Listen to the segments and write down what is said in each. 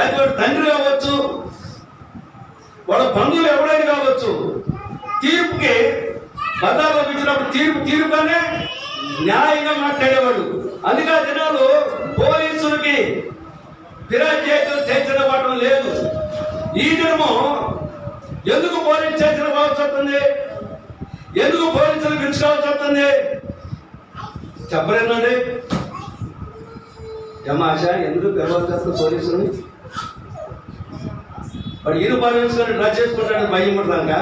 లేకపోతే వాడు తండ్రి కావచ్చు, వాళ్ళ బంధువులు ఎవరైనా కావచ్చు. తీర్పుకి బద్దాలో ఇచ్చినప్పుడు తీర్పుగానే న్యాయంగా మాట్లాడేవాడు. అందుకే జనాలు పోలీసులకి ఫిర్యాదు చేయించడం లేదు. ఈ దినము ఎందుకు పోలీసు స్టేషన్ పోవాల్సి వస్తుంది, ఎందుకు పోలీసులు పిలుచుకోవాల్సి వస్తుంది చెప్పలేనండి. జమాష ఎందుకు పిలవాల్సి వస్తుంది పోలీసుని? వాడు ఈరు పాలించుకొని డ్రస్ చేసుకుంటాడని భయం పడతాక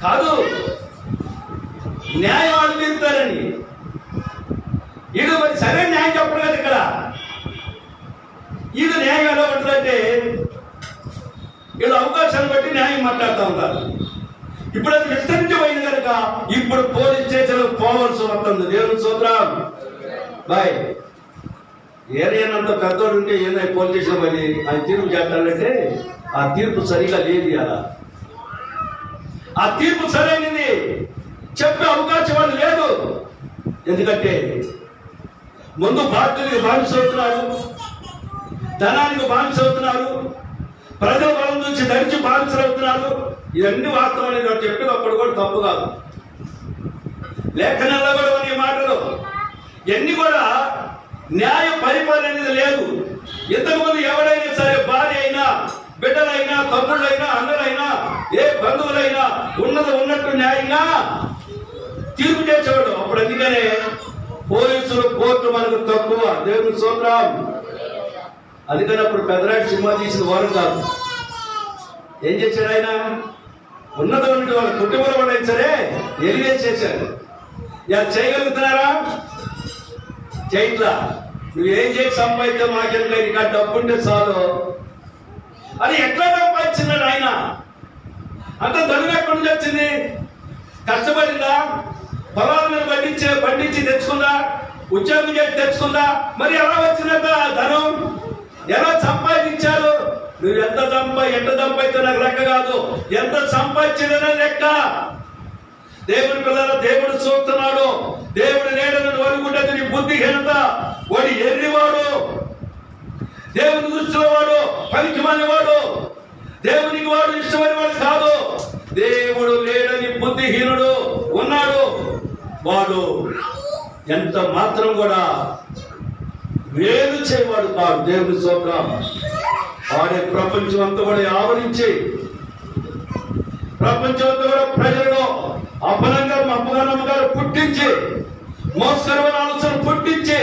కాదు, న్యాయం వాళ్ళు తీరుతారని. వీడు మరి సరే న్యాయం చెప్పడం కదా ఇక్కడ. వీడు న్యాయం ఎలా ఉంటుందంటే వీళ్ళు అవకాశాన్ని బట్టి న్యాయం మాట్లాడుతూ ఉంటారు. ఇప్పుడు అది విస్తరించిపోయింది కనుక ఇప్పుడు పోలీస్ స్టేషన్ పోవాల్సి వస్తుంది. దేవుని స్తోత్రం. బాయ్ ఏరియానంత పెద్దోడు ఉంటే ఏదైనా పోలీస్ స్టేషన్ మరి ఆయన తీర్పు చేస్తాడంటే ఆ తీర్పు సరిగా లేదు. అలా ఆ తీర్పు సరైనది చెప్పే అవకాశం వాళ్ళు లేదు. ఎందుకంటే ముందు బాధ్యులకు బానిస అవుతున్నారు, ధనానికి బానిస అవుతున్నారు, ప్రజల బలం నుంచి ధరించి బానిసలు అవుతున్నారు. ఇవన్నీ వాస్తవం అనేది వాడు చెప్పినప్పుడు కూడా తప్పు కాదు. లేఖనాల్లో కూడా కొన్ని మాటలు ఇవన్నీ కూడా న్యాయ పరిపాలన అనేది లేదు. ఇంతకుముందు ఎవరైనా సరే భార్య అయినా, బిడ్డలైనా, తమ్ముళ్ళైనా, అన్నలైనా, ఏ బంధువులైనా ఉన్నట్టు న్యాయంగా తీర్పు చేసేవాడు. అప్పుడు అందుకనే పోలీసులు కోర్టు మనకు తక్కువ. దేవుని స్తోత్రం. అందుకని అప్పుడు పెద్దరాటి సినిమా తీసిన వారు కాదు. ఏం చేశాడు ఆయన? ఉన్నటువంటి వాళ్ళ కుటుంబంలో వాళ్ళైనా సరే ఎలివేట్ చేశారు. ఇలా చేయగలుగుతున్నారా? చేయట్లా. నువ్వేం చేసి సంపాదించా మాకెందుకు, ఇంకా డబ్బుంటే చాలు అది ఎట్లా సంపాదించినాడు ఆయన? అంత ధనం ఎక్కడి నుంచి వచ్చింది? కష్టపడిందా? పొలాల మీద పండించి తెచ్చుకుందా? ఉద్యోగం చేసి తెచ్చుకుందా? మరి ఎలా వచ్చిందంట ధనం? ఎలా సంపాదించారు? నువ్వు ఎంత సంపాదించే నాకు లెక్క కాదు, ఎంత సంపాదించిన లెక్క. దేవుని పిల్లల దేవుడు చూస్తున్నాడు. దేవుడు నేడను వరుగుంటే నీ బుద్ధిహీనత. వాడు ఎర్రివాడు, దేవుని దృష్టిలో వాడు పనికిమాలిన వాడు, దేవునికి వాడు ఇష్టమైన వాడు కాదు. దేవుడు లేడని బుద్ధిహీనుడు ఉన్నాడు. వాడు ఎంత మాత్రం కూడా వేరు చేయవాడు కాదు. దేవుని స్తోత్రం. వాడే ప్రపంచం అంతా కూడా ఆవరించి, ప్రపంచం అంతా కూడా ప్రజలను అప్పగారు పుట్టించి, మోసకరమైన ఆలోచన పుట్టించి,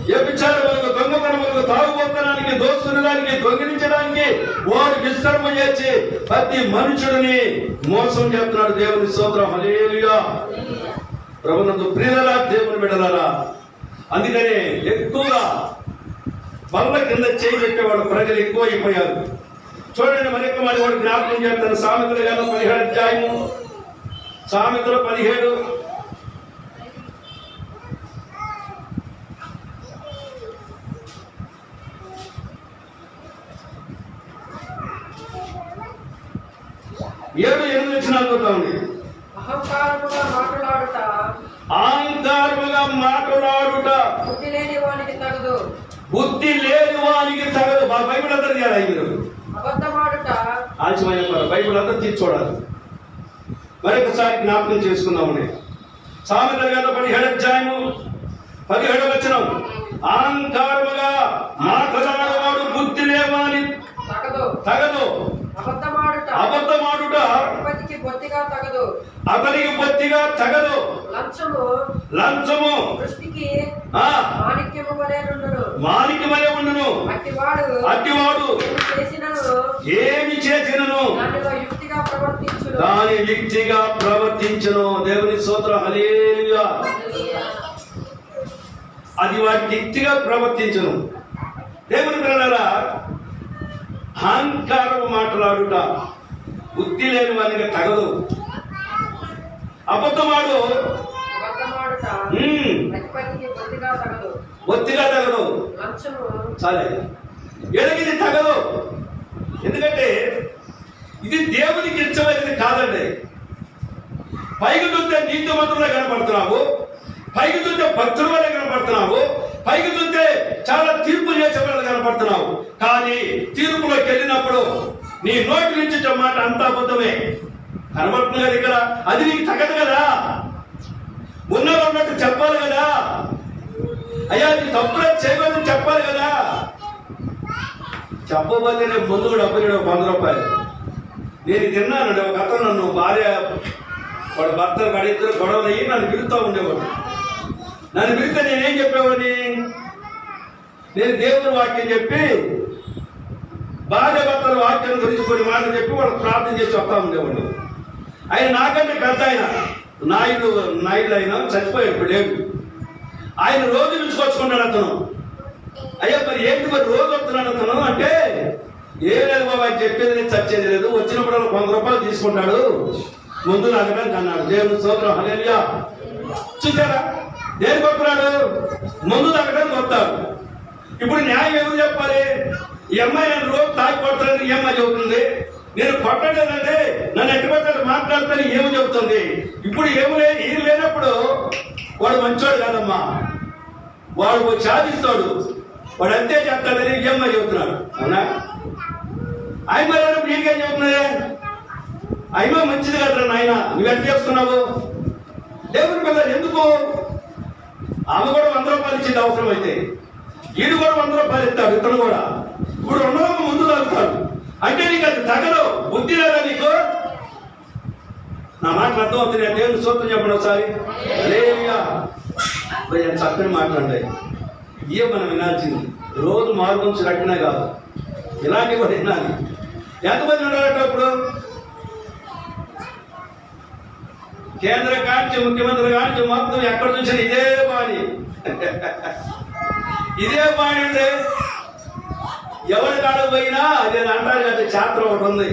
వ్యభిచారములకు, దొంగతనములకు, తాగుబోతనానికి, దోచుకునేదానికి, దొంగిలించడానికి వాడు విస్తరణ చేసి ప్రతి మనుషుడిని మోసం చేస్తున్నాడు. దేవుని స్తోత్రం. హల్లెలూయా. ప్రభునందు ప్రియులారా, దేవుని బిడ్డలారా, అందుకనే ఎక్కువగా బల్ల కింద చేయి పెట్టేవాడు ప్రజలు ఎక్కువ అయిపోయారు. చూడండి, మరొక మరి వాడు జ్ఞాపకం చేస్తాను. సామెతలు గాను 17 అధ్యాయము, సామెతలు 17 7-8 వచనాలు చూద్దామండి. అహంకారముగా మాట్లాడుట బుద్ధి లేని వానికి తగదు. బైబిల్ అందరూ చేయాలి. మీరు ఆలస్యమైన బైబిల్ అందరూ తీర్చోడాలి. మరొకసారి జ్ఞాపకం చేసుకుందామని. సామెతల గ్రంథం 17 అధ్యాయము 17వ వచనం. అహంకారముగా మాట్లాడేవాడు బుద్ధి లేవాని తగదు. అబద్ధమాడుట అతనికి బొత్తిగా తగదు. లంచము మాణిక్యమలే ఉండును. అట్టివాడు ఏమి చేసినను దాని యుక్తిగా ప్రవర్తించును. దేవుని స్తోత్రం. హల్లెలూయా. అది వాటి యుక్తిగా ప్రవర్తించును. దేవుని పిల్లలారా, అహంకారం మాట్లాడుట బుద్ధి లేని వానికి తగదు. అబద్ధమాడు బొత్తిగా తగదు. సరే, ఎడగిది తగదు. ఎందుకంటే ఇది దేవునికి ఇష్టమైనది కాదండి. పైకి చూస్తే నీతిమంతులుగా కనపడుతున్నావు, పైకి చూస్తే భక్తుల వల్ల కనపడుతున్నావు, పైకి చూస్తే చాలా తీర్పు చేసే వాళ్ళు కనపడుతున్నావు. కానీ తీర్పులోకి వెళ్ళినప్పుడు నీ నోటి నుంచి వచ్చే మాట అంతా అబద్ధమే. కనబడుతుంది కదా ఇక్కడ, అది నీకు తగదు కదా. ఉన్నది ఉన్నట్టు చెప్పాలి కదా. అయ్యా నీ తప్పులే చేయమని చెప్పాలి కదా. చెప్పబోతే రేపు ముందు కూడా అప్పలేడు 100 రూపాయలు. నేను తిన్నానండి, ఒక అతను నన్ను భార్య వాడు భర్తలు వాడి ఇద్దరు గొడవలు అయ్యి నన్ను పిలుస్తూ ఉండేవాడు. నన్ను పిలిస్తే నేనేం చెప్పేవాడిని, నేను దేవుని వాక్యం చెప్పి భార్య భర్తల వాక్యం గురించి కొన్ని మాటలు చెప్పి వాళ్ళకి ప్రార్థన చేసి వస్తా ఉండేవాడు. ఆయన నాకంటే పెద్ద ఆయన, నాయుడు అయినా చచ్చిపోయాడు, ఇప్పుడు లేడు. ఆయన రోజు పిలుచుకొచ్చుకున్నాడు అతను. అయ్యా మరి ఏంటి మరి రోజు వస్తున్నాడు అతను అంటే, ఏం లేదు బాబా ఆయన చెప్పేది లేదు, చచ్చేది లేదు, వచ్చినప్పుడు 100 రూపాయలు తీసుకుంటాడు, ముందు తాగడానికి అన్నాడు. దేవుని స్తోత్రం, హల్లెలూయా. చూసారా, దేనికి వస్తున్నాడు? ముందు తాగడానికి వస్తాడు. ఇప్పుడు న్యాయం ఎవరు చెప్పాలి? ఈ అమ్మాయి నన్ను రోజు తాగి కొడతానని ఈ అమ్మాయి చెబుతుంది. నేను కొట్టలేదంటే నన్ను ఎట్టుబడి మాట్లాడతాను ఏమి చెబుతుంది. ఇప్పుడు ఏమి ఏం లేనప్పుడు వాడు మంచోడు కాదమ్మా, వాడు సాధిస్తాడు, వాడు అంతే చేస్తాడని ఈ అమ్మాయి చెబుతున్నాడు. అవునా? ఆయన మరి నీకేం చెబుతున్నాడే? అయినా మంచిది కదా నాయన, నువ్వెంత చేస్తున్నావు? దేవుని పిల్లలు ఎందుకు? ఆమె కూడా 100 రూపాయలు ఇచ్చింది అవసరం అయితే, ఈడు కూడా 100 రూపాయలు ఇస్తాడు, ఇతను కూడా. ఇప్పుడు 200 ముందు తాగుతాడు అంటే నీకు అది తగదు, బుద్ధి లేదా నీకు? నా మాటలు అర్థం అవుతుంది. నేను దేవుని స్తోత్రం చెప్పండి ఒకసారి. హల్లెలూయా. చక్కని మాట్లాడాయి ఇవే మనం వినాల్సింది. రోజు మార్గం రట్టినా కాదు, ఇలాంటివి కూడా వినాలి. ఎంతమంది ఉండాలంటే ఇప్పుడు కేంద్ర కాంచి ముఖ్యమంత్రి కాంచి మొత్తం ఎక్కడ చూసినా ఇదే బాణి ఇదే బాణి ఉండే. ఎవరి కాడ పోయినా అదే అంటారు కదా, శాస్త్రం ఒకటి ఉంది.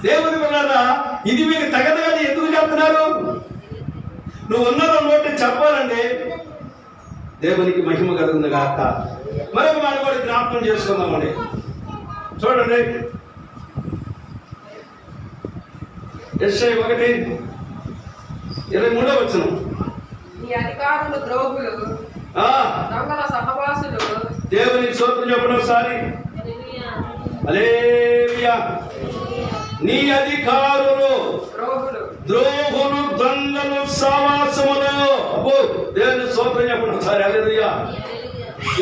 దేవుని పిల్లరా, ఇది మీకు తగదు కదా, ఎందుకు చెప్తున్నారు? నువ్వు ఉన్నదో నోటి చెప్పాలండి. దేవునికి మహిమ కలుగుతుంది కాక. మరొక మాట కూడా జ్ఞాపకం చేసుకుందామండి. చూడండి, యెషయా 1:23 నీ అధికారులు ద్రోహులు, దొంగల సహవాసులు. దేవునికి స్తోత్రం చెప్పండి ఒకసారి. హల్లెలూయా. నీ అధికారులు ద్రోహులు, దొంగలు, సహవాసములు. అబ్బో, దేవుని స్తోత్రం చెప్పండి ఒకసారి. హల్లెలూయా.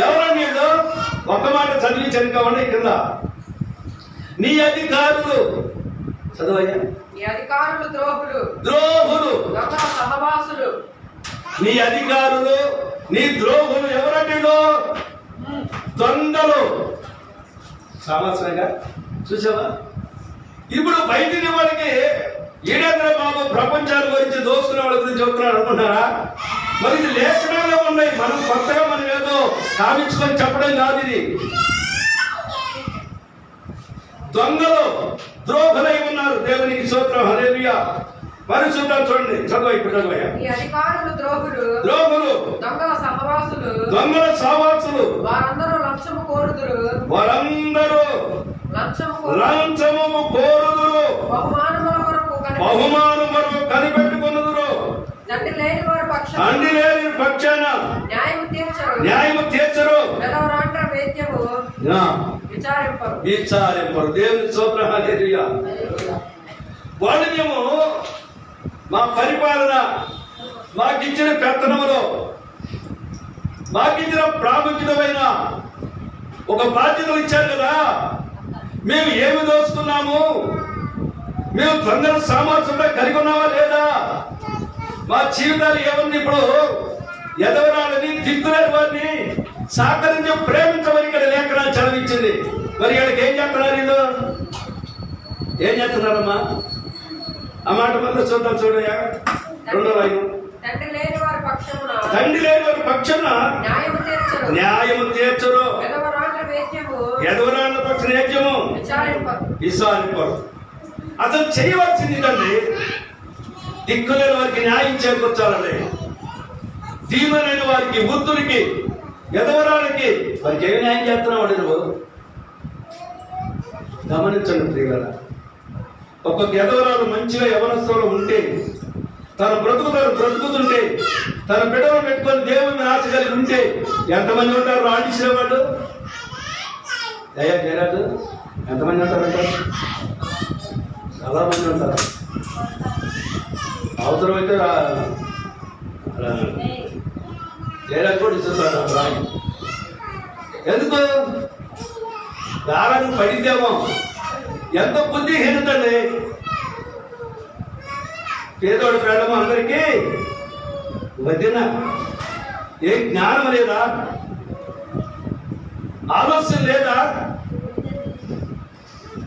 ఎవరో నీళ్ళు ఒక మాట చదివించాను కావండి కింద. నీ అధికారులు చదవయ్యా. నీ అధికారులు ద్రోహులు, దొంగల సహవాసులు. నీ అధికారులు, నీ ద్రోహులు ఎవరండి? దొంగలు. సామాసంగా చూసావా? ఇప్పుడు బయటికి వాళ్ళకి ఈడేంద్ర బాబు ప్రపంచాల గురించి దోసుకునే వాళ్ళ గురించి చెబుతున్నాడు అనుకుంటారా? మరి ఇది లేఖనాల్లో ఉన్నాయి. మనం కొత్తగా మనం ఏదో కావించుకొని చెప్పడం కాదు. ఇది దొంగలు, ద్రోహులై ఉన్నారు. దేవునికి స్తోత్రం, హల్లెలూయా. పరిశుద్ధం చూడండి, చదువు ఇప్పుడు చదువయ్యా. ద్రోహులు, దొంగల సహవాసులు, వారందరూ లంచము కోరుదురు, బహుమానము కొరకు కనిపెట్టుకొనుదురు, తండ్రి లేని పక్షాన న్యాయము తీర్చరు, విచారింపరు. దేవుని స్తోత్రం, హల్లెలూయా. వాళ్ళేమో మా పరిపాలన, మాకిచ్చిన పెత్తనములో మాకిచ్చిన ప్రాముఖ్యమైన ఒక బాధ్యతలు ఇచ్చారు కదా, మేము ఏమి దోచుకున్నాము, మేము దొంగల సామర్థ్యంగా కలిగి ఉన్నావా లేదా? మా జీవితాలు ఏమన్నా ఇప్పుడు ఎదవరాలని, దిక్కులేని వారిని సహకరించి ప్రేమించమని ఇక్కడ లేఖనాలు చదివించింది. మరి వీళ్ళకి ఏం చేస్తున్నారు? వీళ్ళు ఏం చేస్తున్నారమ్మా? ఆ మాట మంది చూద్దాం. చూడయా 2వ లైను. తండ్రి లేని వారి పక్షమున న్యాయము తీర్చరు, ఎదవరాళ్ళ పక్ష నేత్యము విచారింపరు. అసలు చేయవలసింది తండ్రి, దిక్కులేని వారికి న్యాయం చేకూర్చాలని, దీనులైన వారికి, వృద్ధులకి, ఎదవరాలకి, వారికి ఏమి న్యాయం చేస్తున్నావు నువ్వు? గమనించండి ప్రియులారా. ఒక్కొక్క ఎదవరాలు మంచిగా యవనస్తులు ఉంటే, తన బ్రతుకుతుంటే, తన బిడ్డలు పెట్టుకొని దేవుని ఆశ కలిగి ఉంటే ఎంతమంది ఉంటారు? ఆడిసిన వాళ్ళు అయ్యా జయరాజు ఎంతమంది ఉంటారంట? చాలా మంది ఉంటారు. అవసరమైతే జయరాజు కూడా ఇస్తాడు రాయి. ఎందుకు దారాన్ని పడిద్దామో? ఎంత బుద్ధిహీనతండి. పేదోడు పేదమో అందరికీ వదిన. ఏ జ్ఞానం లేదా? ఆలోచన లేదా?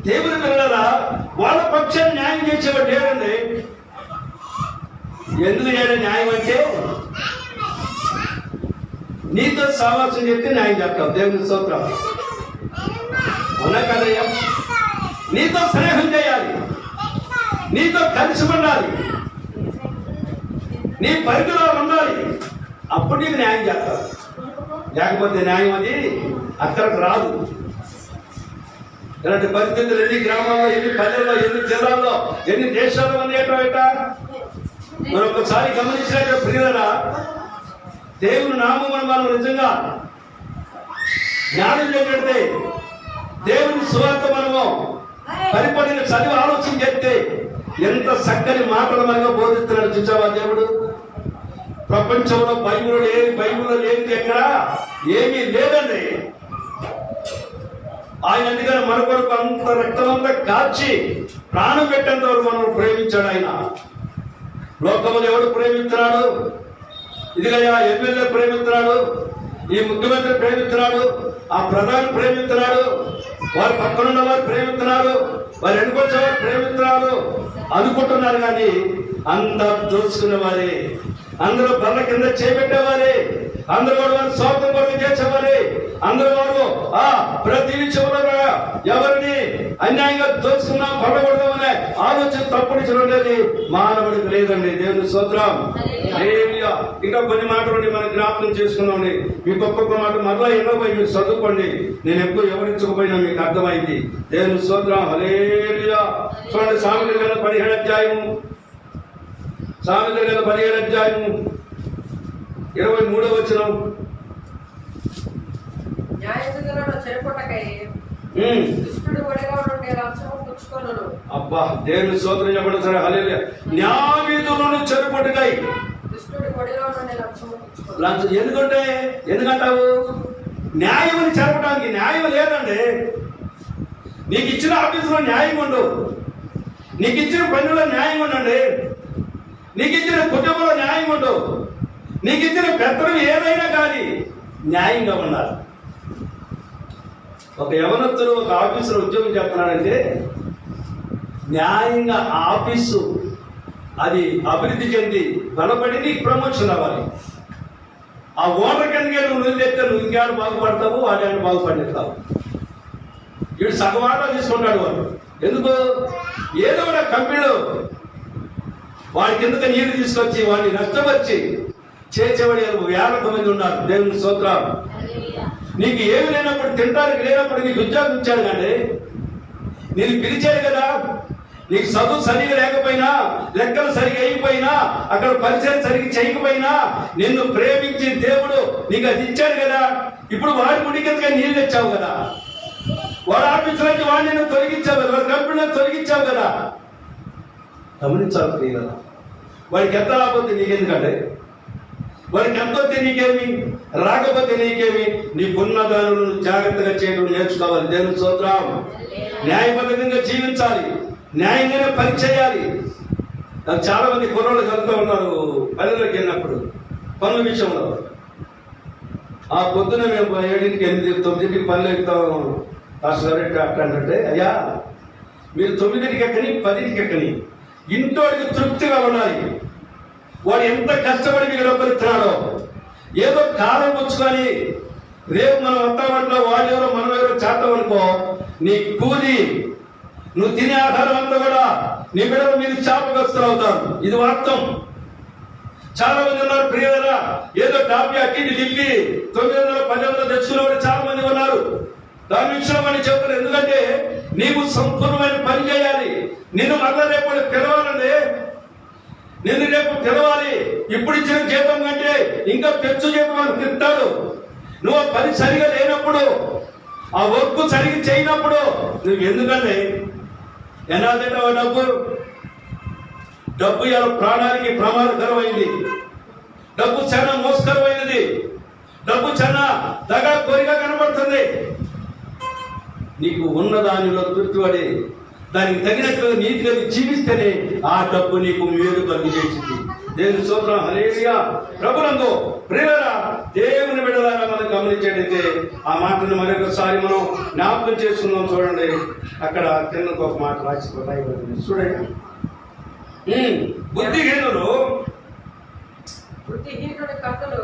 దేవుని పిల్లల వాళ్ళ పక్షాన్ని న్యాయం చేసేవాడు లేదండి. ఎందుకు చేయడం న్యాయం అంటే నీతో సావాసం చెప్తే న్యాయం చెప్తావు. దేవుని స్తోత్రం. అవునా కదయ్యా? నీతో స్నేహం చేయాలి, నీతో కలిసి ఉండాలి, నీ పరిధిలో ఉండాలి, అప్పుడు నీకు న్యాయం చేస్తావు. లేకపోతే న్యాయం అది అక్కడికి రాదు. ఇలాంటి పరిస్థితులు ఎన్ని గ్రామాల్లో, ఎన్ని పల్లెల్లో, ఎన్ని జిల్లాల్లో, ఎన్ని దేశాల్లో ఉంది. ఎట్లా మనం ఒకసారి గమనించినట్టు ప్రియులరా, దేవుని నామమును మనం నిజంగా జ్ఞానం చేస్తే, దేవుని సువార్త మనము పరిపడిన చదివి ఆలోచన చేస్తే ఎంత చక్కని మాటలు మనగా బోధిస్తున్నాడు. చూసావా దేవుడు? ప్రపంచంలో బైబిల్లో లేనిది ఎక్కడ ఏమీ లేదండి. ఆయన అందుకని మన కొరకు అంత రక్తమంతా కాచి ప్రాణం పెట్టేంత వరకు మనం ప్రేమించాడు. ఆయన లోకములు ఎవడు ప్రేమిస్తున్నాడు? ఇదిగయ్యా ఎమ్మెల్యే ప్రేమిస్తున్నాడు, ఈ ముఖ్యమంత్రి ప్రేమిస్తున్నాడు, ఆ ప్రధాని ప్రేమిస్తున్నాడు, వారి పక్కనున్న వారు ప్రేమిస్తున్నారు, వారు ఎన్నుకొచ్చే వారు ప్రేమిస్తున్నారు అనుకుంటున్నారు. కానీ అంతా దోచుకునే వారే, అందరూ బల్ల కింద చేపెట్టేవారే, అందరూ వారు స్వార్థం కొరకు చేసేవారే, అందరూ వారు ప్రతి విషయంలో ఎవరిని అన్యాయంగా దోచుకున్నా పడకూడదనే ఆలోచన తప్పుడిచ్చినది మానవుడికి లేదండి. దేవుని స్తోత్రం. ఇంకా కొన్ని మాటలు మనం జ్ఞాపకం చేసుకున్నామండి. మీకు ఒక్కొక్క మాట మరలా ఎన్నో పోయి మీరు చదువుకోండి. నేను ఎక్కువ వివరించకపోయినా మీకు అర్థమైంది. దేవుని స్తోత్రం. హల్లెలూయా. చూడండి, సామెతల గ్రంథం 17వ అధ్యాయము, సామెతల గ్రంథం 17వ అధ్యాయము 23వ వచనం. అబ్బా, దేవుని స్తోత్రం చెప్పండి సరే. హల్లెలూయా. న్యాయవిధులను చెరుపుటకై. ఎందుకంటావు? న్యాయం చెరపడానికి న్యాయం లేదండి. నీకు ఇచ్చిన ఆఫీసులో న్యాయం ఉండు, నీకు ఇచ్చిన పనుల్లో న్యాయం ఉండండి, నీకు ఇచ్చిన కుటుంబంలో న్యాయం ఉండు, నీకు ఇచ్చిన పెద్దలు ఏదైనా కానీ న్యాయంగా ఉండాలి. ఒక యవనస్తుడు ఒక ఆఫీసులో ఉద్యోగం చేస్తున్నాడంటే న్యాయంగా ఆఫీసు అది అభివృద్ధి చెంది బలపడి నీకు ప్రమోషన్ అవ్వాలి. ఆ ఓనర్ కిందకే నువ్వు నిలబెడితే నువ్వు ఇంకేడు బాగుపడతావు, వాడు బాగుపడేస్తావు. వీడు సగవాటం తీసుకుంటాడు. వాడు ఎందుకు? ఏదో ఒక కంపెనీలో వాడి కిందకి నీరు తీసుకొచ్చి వాడిని నష్టపరిచి చేసేవాడు వేల మంది ఉన్నారు. దేవుని స్తోత్రం. నీకు ఏమి లేనప్పుడు, తినడానికి లేనప్పుడు నీకు ఉద్యోగం ఇచ్చాడు కానీ నేను పిలిచాడు కదా. నీకు చదువు సరిగా లేకపోయినా, లెక్కలు సరిగా అయిపోయినా, అక్కడ పరిచయం సరిగ్గా చేయకపోయినా నిన్ను ప్రేమించి దేవుడు నీకు అది ఇచ్చాడు కదా. ఇప్పుడు వాడి గుడి కిందగా నీళ్ళు తెచ్చావు కదా, వాడు ఆఫీసులోకి వాడిని నువ్వు తొలగించావు కదా, వాడి కంపెనీలో తొలగించావు కదా. గమనించాలి కదా. వాడికి ఎంత రాకపోతే నీకెందుకంటే, వాడికి ఎంత వస్తే నీకేమి, రాకపోతే నీకేమి, నీకున్న దానిని జాగ్రత్తగా చేయడం నేర్చుకోవాలి. దేవుని స్తోత్రం. న్యాయబద్ధంగా జీవించాలి, న్యాయంగానే పని చేయాలి. నాకు చాలా మంది కుర్రోళ్ళు కలుగుతూ ఉన్నారు పల్లెలకు వెళ్ళినప్పుడు పనుల విషయంలో. ఆ పొద్దున మేము 7కి 8, 9కి పనులు ఎక్కుతాం. అట్లా అంటే, అయ్యా మీరు 9కి ఎక్కని, 10కి ఎక్కని, ఇంటోడికి తృప్తిగా ఉండాలి. వాడు ఎంత కష్టపడి మీకు లోపలిస్తున్నాడో, ఏదో కాలం పుచ్చుకొని రేపు మనం వస్తామంటలో వాడు ఎవరో మనం ఎవరో చేద్దాం అనుకో, నీ కూలి, నువ్వు తినే ఆహారం అంతా కూడా నీ బిడ్డలు మీరు శాపగ్రస్తులు అవుతారు. ఇది వాస్తవం. చాలా మంది ఉన్నారు ప్రియులరా, ఏదో డాబీ అక్కిని దింపి 900, 1000 తెచ్చుకునే వాళ్ళు చాలా మంది ఉన్నారు. దాని విషయంలో అని చెప్తారు. ఎందుకంటే నీవు సంపూర్ణమైన పని చేయాలి. నిన్ను మళ్ళా రేపు పిలవాలండి, నిన్ను రేపు పిలవాలి. ఇప్పుడు ఇచ్చిన జీతం కంటే ఇంకా పెంచు జీతం అని తింటాడు. నువ్వు పని సరిగా లేనప్పుడు ఆ వర్క్ సరిగ్గా చేయనప్పుడు నువ్వు ఎందుకంటే ఎనాదంటే డబ్బు ఇలా ప్రాణానికి ప్రమాదకరమైంది. డబ్బు చాలా మోసకరమైనది. డబ్బు చాలా దగా కోరిక కనబడుతుంది. నీకు ఉన్న దానిలో తృప్తిపడి దానికి తగినట్లుగా నీతిగా జీవిస్తేనే ఆ డబ్బు నీకు మేలు కలిగి చేసింది. దేవుని స్తోత్రం. హల్లెలూయా. ప్రభునందు ప్రియులారా, దేవుని బిడ్డలారా మనం గమనించేటైతే ఆ మాటను మరొకసారి మనం జ్ఞాపకం చేసుకుందాం. చూడండి, అక్కడ కింద ఒక మాట రాసి చూడండి. బుద్ధిహీనుడు బుద్ధిహీనుడి కన్నులు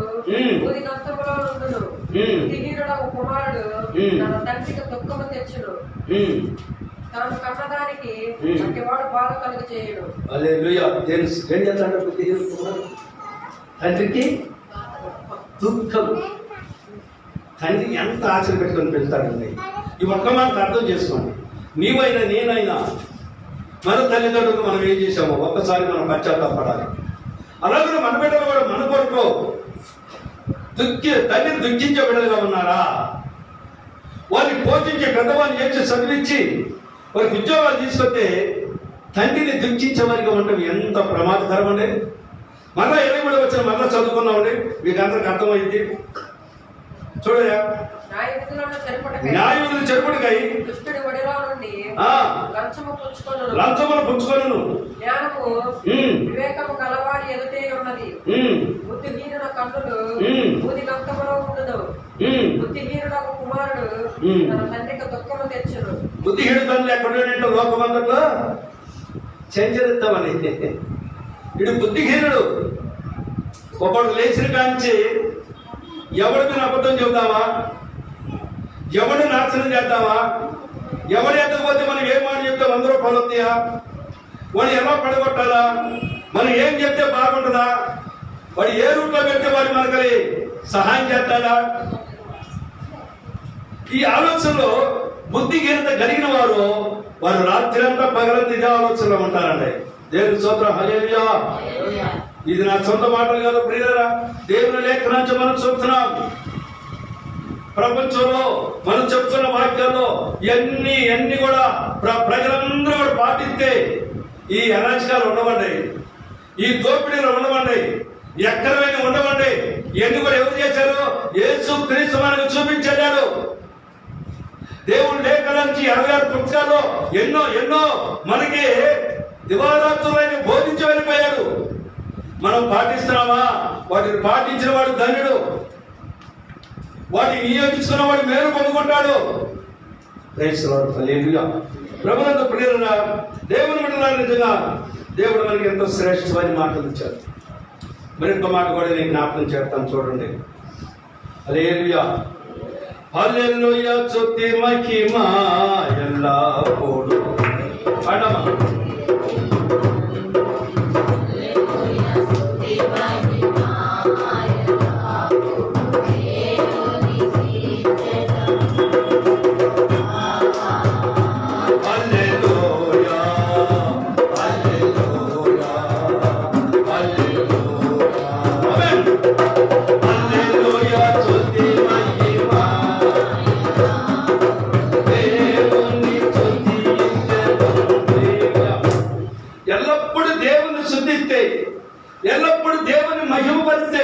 బూది గంతములో నుండును. బుద్ధిహీనుడు కుమారుడు తన తండ్రికి దుఃఖము తెచ్చును. తాను కన్నదానికి అట్టివాడు బాధ కలుగు చేయడు. హల్లెలూయా. ఏం చేస్తాడు బుద్ధిహీనుడు కుమారుడు? తండ్రికి దుఃఖం. తండ్రి ఎంత ఆశలు పెట్టుకొని పెడతాడండి. ఈ ఒక్క మాట అర్థం చేసుకోండి. నీవైనా నేనైనా మన తల్లిదండ్రులకు మనం ఏం చేసామో ఒక్కసారి మనం పశ్చాత్తాపడాలి. అలాగే మన బిడ్డలు కూడా మన కొరకు తల్లిని దుఃఖించే బిడ్డలుగా ఉన్నారా? వారిని పోషించే పెద్దవాళ్ళని చేసి చదివించి వారికి ఉద్యోగాలు తీసుకొస్తే తండ్రిని దుఃఖించే వారిగా ఉండటం ఎంత ప్రమాదకరం అండి. మళ్ళా ఎదుగుబడి వచ్చిన మళ్ళా చదువుకున్నామండి. మీకు అందరికి అర్థమైంది. చూడయా, న్యాయవిధులు చెరుపుడికై లంచములు పుచ్చుకొనును. వివేకము గలవాడి ఎదుటే ఉన్నది. బుద్ధిహీనుల కన్నులు బూది గంతములో ఉండును. బుద్ధిహీనుడు కుమారుడు తన తండ్రికి దుఃఖము తెచ్చును. బుద్ధిహీనుడు తండ్రి ఎక్కడ లోకమంతట్లో చెంచరిద్దామని. ఇడు బుద్ధిహీనుడు. ఒకడు లేచిన కాంచి ఎవరికి అబద్ధం చెబుతావా? ఎవడు నాశనం చేద్దామా? ఎవడు ఎత్తకపోతే మనం ఏం మాట చెప్తే 100 రూపాయలు వస్తాయా? వాడు ఎలా పడగొట్టాలా? మనం ఏం చెప్తే బాగుంటుందా? వాడు ఏ రూట్లో పెడితే వాడు మనకి సహాయం చేస్తాడా? ఈ ఆలోచనలో బుద్ధిహీనత కలిగిన వారు రాత్రి అంతా పగలంతా ఇదే ఆలోచనలో ఉంటారండి. దేవుని స్తోత్రం. హల్లెలూయా. ఇది నా సొంత మాటలు కాదు ప్రియులారా, దేవుని లేఖనం నుంచి మనం చూస్తున్నాం. ప్రపంచంలో మనం చెప్తున్న వాక్యాల్లో ఇవన్నీ కూడా ప్రజలందరూ కూడా పాటిస్తే ఈ అరాచకాలు ఉండవండి, ఈ దోపిడీలు ఉండవండి, ఎక్కడైనా ఉండవండి. ఇవన్నీ కూడా ఎవరు చేశారు? యేసు క్రీస్తు మనకు చూపించాడు. దేవుడు లేఖల నుంచి 66 పుస్తకాల్లో ఎన్నో మనకి దివారాత్రులైన బోధించి వెళ్ళిపోయాడు. మనం పాటిస్తున్నామా? వాటిని పాటించిన వాడు ధన్యుడు. వాటిని నియోగించుకున్న వాడు మేలు పొందుకుంటాడు. ప్రభునందు ప్రియులారా, దేవుని బిడ్డలారా, నిజంగా దేవుడు మనకి ఎంతో శ్రేష్టమైన మాటలు ఇచ్చారు. మరొక మాట కూడా నేను జ్ఞాపకం చేస్తాను. చూడండి. హల్లెలూయా. హల్లెలూయా. స్తుతి మహిమ ఎల్లప్పుడూ పాడమా. ఎల్లప్పుడు దేవుని మహిమపరిస్తే,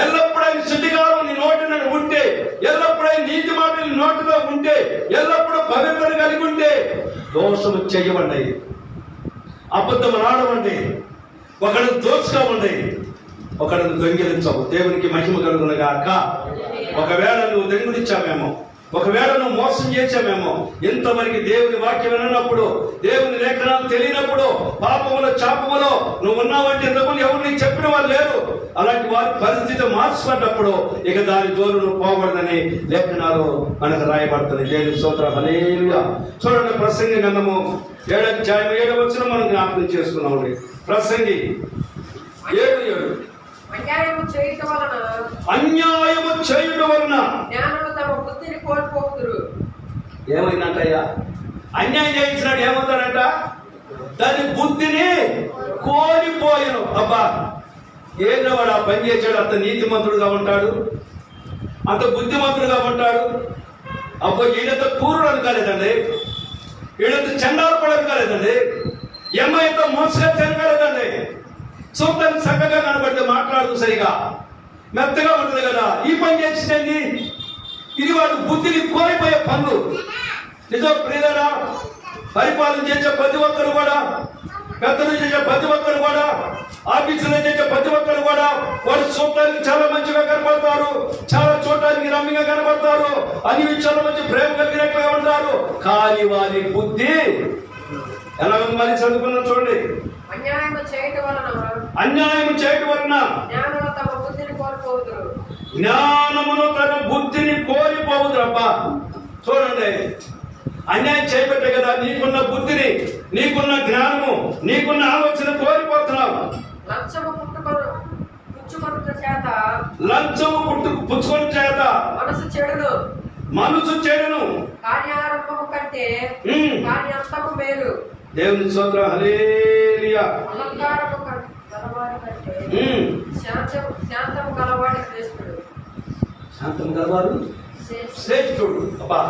ఎల్లప్పుడు ఆయన శుద్ధికారం నీ నోటిన ఉంటే, ఎల్లప్పుడు ఆయన నీతి మాటలు నోటిలో ఉంటే, ఎల్లప్పుడు పవిత్రత కలిగి ఉంటే దోషము చేయవండి, అబద్ధం ఆడవండి, ఒకడు దోచుకోవండి, ఒకడు దొంగిలించవు. దేవునికి మహిమ కలుగును గాక. ఒకవేళ నువ్వు దొంగిలించామేమో, ఒకవేళ నువ్వు మోసం చేసామేమో, ఇంతవరకు దేవుని వాక్యం వినప్పుడు, దేవుని లేఖనాలు తెలియనప్పుడు, పాపములో చాపములో నువ్వు ఉన్నావంటే ఇంతకుముందు ఎవరు నీకు చెప్పిన వాళ్ళు లేరు. అలాంటి వారి పరిస్థితి మార్చుకున్నప్పుడు ఇక దాని జోలు నువ్వు పోకూడదని లేఖనాలు మనకు రాయబడుతుంది. దేవుని స్తోత్రం. హల్లెలూయా. చూడండి, ప్రసంగి గ్రంథము 7వ అధ్యాయం 7వ వచనం మనం జ్ఞాపకం చేసుకున్నామండి. ప్రసంగి 7:7. అన్యాయము చేయుట వలన జ్ఞానులు తమ బుద్ధిని కోల్పోతురు. ఏమైందంటయ్యా? అన్యాయం చేయించినాడు ఏమవుతాడంట? దాని బుద్ధిని కోల్పోయాను. అబ్బా, ఏదో వాడు ఆ పని చేశాడు, అంత నీతిమంతుడుగా ఉంటాడు, అంత బుద్ధిమంతుడుగా ఉంటాడు. అబ్బో ఈయనతో కూరుడు అనుకోలేదండి, ఈయనతో చండాలపడు అనుకోలేదండి, ఎమ్మాయితో మోసగా అనుకోలేదండి. చూడటానికి చక్కగా కనబడితే మాట్లాడదు సరిగా మెత్తగా ఉంటుంది కదా, ఈ పని చేసిందండి. ఇది వాడు బుద్ధిని కోల్పోయే పనులు. నిజం ప్రియులారా, పరిపాలన చేసే ప్రతి ఒక్కరు కూడా, పెద్దలు చేసే ప్రతి ఒక్కరు కూడా, ఆఫీసులో చేసే ప్రతి ఒక్కరు కూడా వాడు చూడటానికి చాలా మంచిగా కనబడతారు, చాలా చూడటానికి రమ్యంగా కనబడతారు, అన్ని విషయాల మంచి ప్రేమ కలిగినట్లుగా ఉంటారు. కానీ వారి బుద్ధి ఎలా మరి చదువుకున్నా చూడండి. అన్యాయము చేయటం వలన జ్ఞానమును తమ బుద్ధిని కోల్పోవుదురు. జ్ఞానమును తన బుద్ధిని కోల్పోవుదురు. అబ్బా చూడండి, అన్యాయం చేయబట్టే కదా నీకున్న బుద్ధిని, నీకున్న జ్ఞానము, నీకున్న ఆలోచన కోల్పోతున్నావు. లంచము పుచ్చుకొనుట చేత మనసు చెడును కార్యారంభము కంటే కార్యాంతము మేలు. దేవుని స్తోత్రం, హల్లెలూయా. అలంకారము గలవాడి కంటే శాంతము గలవాడి శ్రేష్ఠుడు. శాంతం గలవాడు శ్రేష్ఠుడు. అబ్బా,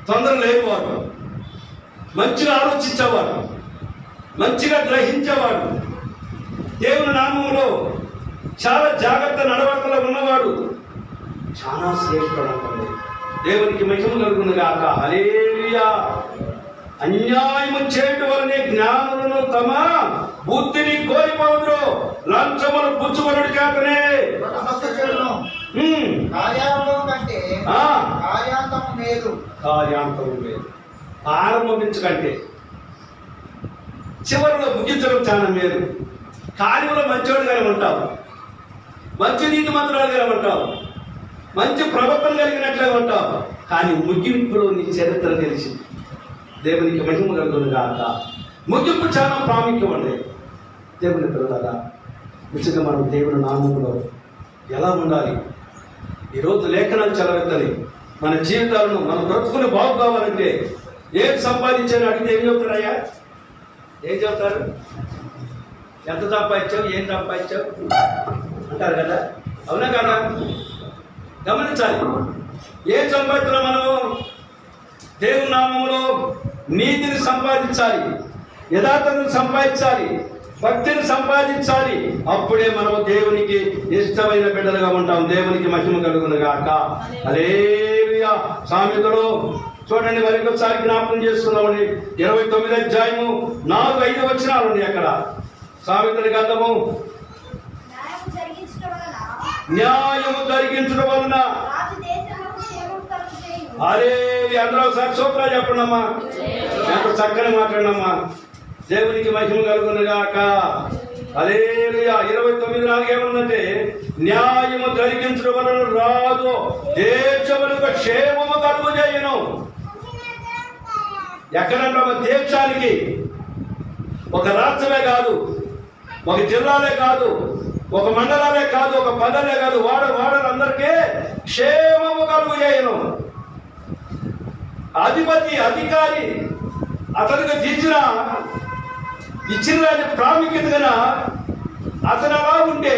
తొందర లేనివాడు, మంచిగా ఆలోచించేవాడు, మంచిగా గ్రహించేవాడు, దేవుని నామములో చాలా జాగ్రత్త నడవడికలో ఉన్నవాడు చాలా శ్రేష్ఠుడు అంటాడు. దేవునికి మహిమ కలుగును గాక, హల్లెలూయా. అన్యాయము చేయటం వలనే జ్ఞానులను తమ బుద్ధిని కోల్పోవుదురు. లంచములు పుచ్చుకొనుట చేతనే కార్యాంతము మేలు. ఆరంభించకంటే చివరిలో ముగించడం చాలా మేలు. కార్యంలో మంచివాడుగానే ఉంటావు, మంచి నీతి మంత్రాలుగానే ఉంటావు, మంచి ప్రవర్తన కలిగినట్లుగా ఉంటావు, కానీ ముగింపులో నీ చరిత్ర తెలిసింది. దేవునికి మహిమ కలుగును గాక. ముగింపు చాలా ప్రాముఖ్యం అండి. దేవుని పిల్లలారా, నిజంగా మనం దేవుని నామములో ఎలా ఉండాలి? ఈరోజు లేఖనాలు చదవెత్తని మన జీవితాలను మనం బ్రతుకుని బాగు కావాలంటే ఏం సంపాదించాలని అడిగితే ఏం చెబుతారయ్యా? ఏం చెబుతారు? ఎంత సంపాదించావు, ఏం సంపాదించావు అంటారు కదా, అవునా కదా? గమనించాలి. ఏం సంపాదిస్తున్నాం మనము? దేవుని నామములో నీతిని సంపాదించాలి, యథార్థతను సంపాదించాలి, భక్తిని సంపాదించాలి. అప్పుడే మనము దేవునికి ఇష్టమైన బిడ్డలుగా ఉంటాం. దేవునికి మహిమ కలుగును గాక, హల్లెలూయా. సామెతలు చూడండి, మరి ఒకసారి జ్ఞాపకం చేసుకున్నామండి. 29వ అధ్యాయము 4-5 వచనాలు ఉన్నాయి అక్కడ. సామెతల గ్రంథము, న్యాయము జరిగించడం వలన అరే అందరూ ఒకసారి సూత్రాలు చెప్పండి అమ్మా, ఎంత చక్కని మాట్లాడినమ్మా. దేవునికి మహిమ కలుగును గాక, హల్లెలూయా. 29:4 ఏమన్నదంటే, న్యాయము జరిగించడం వలన రాజు దేశములకు క్షేమము కలుగజేయును. ఎక్కడంటే దేశానికి, ఒక రాష్ట్రమే కాదు, ఒక జిల్లాలే కాదు, ఒక మండలాలే కాదు, ఒక పదలే కాదు, వాడలందరికీ క్షేమము కలుగజేయును. అధిపతి, అధికారి అతనికి ఇచ్చిన ప్రాముఖ్యత కన్నా అతను అలా ఉంటే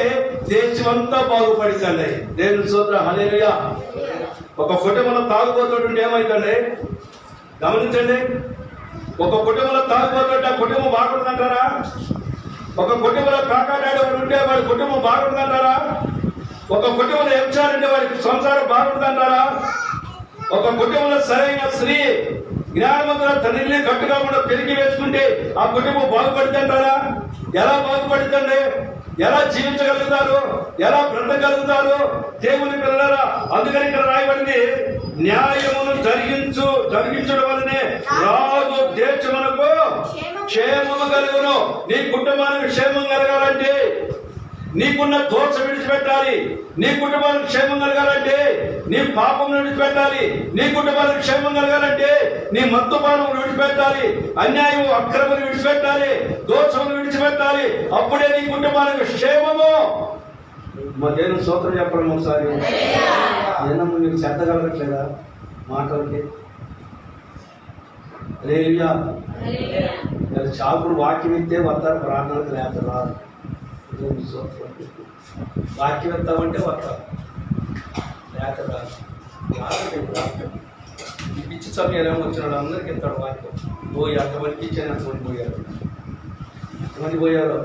దేశం అంతా బాగుపడుతుంది. దేవుని స్తోత్రం, హల్లెలూయా. ఒక కుటుంబంలో తాగుబోతుంటే ఏమైందండి? గమనించండి. ఒక కుటుంబంలో తాగుబోతుంటే ఆ కుటుంబం బాగుంటుందంటారా? ఒక కుటుంబంలో కాకాడాడు ఉంటే వాడి కుటుంబం బాగుంటుందంటారా? ఒక కుటుంబంలో ఎంచాలంటే వాడికి సంసారం బాగుంటుందంటారా? ఒక కుటుంబంలో సరైన స్త్రీ జ్ఞానవంతుల తండ్రిని కట్టుగా కూడా పెరిగి వేసుకుంటే ఆ కుటుంబం బాగుపడుతుంటారా? ఎలా బాగుపడుతుంది? ఎలా జీవించగలుగుతారు? ఎలా బ్రతకగలుగుతారు? దేవుని పిల్లలారా, అందుకని ఇక్కడ రాయబడింది, న్యాయమును జరిగించడం వల్లనే రాజు దేశమునకు క్షేమము కలుగును. నీ కుటుంబానికి క్షేమం కలగాలంటే నీకున్న దోషం విడిచిపెట్టాలి. నీ కుటుంబానికి క్షేమం కలగాలంటే నీ పాపం విడిచిపెట్టాలి. నీ కుటుంబానికి క్షేమం కలగాలంటే నీ మత్తుపానం విడిచిపెట్టాలి, అన్యాయం అక్రమం విడిచిపెట్టాలి, దోషం విడిచిపెట్టాలి. అప్పుడే నీ కుటుంబానికి క్షేమము. మా దేవుని స్తోత్రం చెప్పడం ఒకసారి. ఏనమ్మా మీకు శ్రద్ధ కలగట్లేదా మాటలకి? హల్లెలూయా. చాకుడు వాక్యం ఇస్తే వస్తారు, ప్రార్థనకు లేకపోతే వాక్యం ఎత్తామంటే వస్తారు, లేక ఈ పిచ్చి సమయాలు ఏమో వచ్చినాడు అందరికి ఇస్తాడు వాక్యం. పోయి అంతమందికి ఇచ్చాను, అంతమంది పోయారు. ఎంతమంది పోయారు